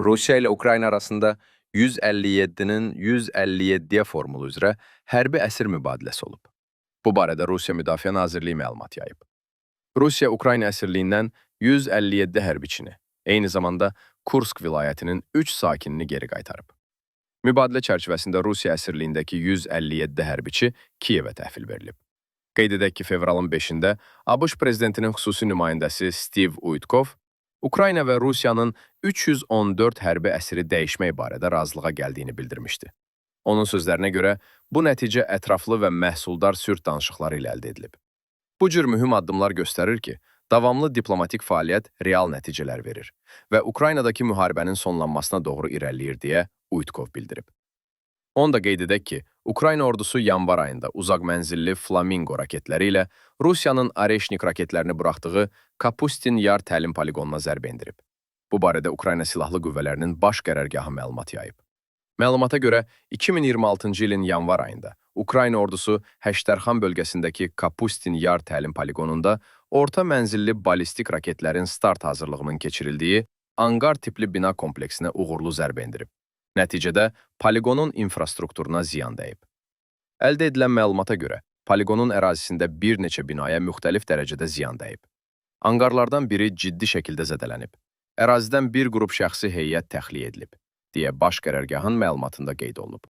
Rusiya ilə Ukrayna arasında 157-nin 157-yə formulu üzrə hərbi əsir mübadiləsi olub. Bu barədə Rusiya Müdafiə Nazirliyi məlumat yayıb. Rusiya Ukrayna əsirliyindən 157 hərbiçini, eyni zamanda Kursk vilayətinin 3 sakinini geri qaytarıb. Mübadilə çərçivəsində Rusiya əsirliyindəki 157 hərbiçi Kiyevə təhvil verilib. Qeyd edək ki, fevralın 5-də ABŞ prezidentinin xüsusi nümayəndəsi Steve Uitkov Ukrayna və Rusiyanın 314 hərbi əsiri dəyişmək barədə razılığa gəldiyini bildirmişdi. Onun sözlərinə görə, bu nəticə ətraflı və məhsuldar sülh danışıqları ilə əldə edilib. Bu cür mühüm addımlar göstərir ki, davamlı diplomatik fəaliyyət real nəticələr verir və Ukraynadakı müharibənin sonlanmasına doğru irəliləyir deyə Uitkov bildirib. Onu da qeyd edək ki, Ukrayna ordusu yanvar ayında uzaq mənzilli Flamingo raketləri ilə Rusiyanın Areşnik raketlərini buraxdığı Kapustin Yar təlim poligonuna zərbə endirib. Bu barədə Ukrayna Silahlı Qüvvələrinin baş qərargahı məlumat yayıb. Məlumata görə 2026-cı ilin yanvar ayında Ukrayna ordusu Həştərxan bölgəsindəki Kapustin Yar təlim poligonunda orta mənzilli balistik raketlərin start hazırlığının keçirildiyi anqar tipli bina kompleksinə uğurlu zərbə endirib. Nəticədə poligonun infrastrukturuna ziyan dəyib. Əldə edilən məlumata görə, poligonun ərazisində bir neçə binaya müxtəlif dərəcədə ziyan dəyib. Anqarlardan biri ciddi şəkildə zədələnib. Ərazidən bir qrup şəxsi heyət təxliyə edilib, deyə baş qərargahın məlumatında qeyd olunub.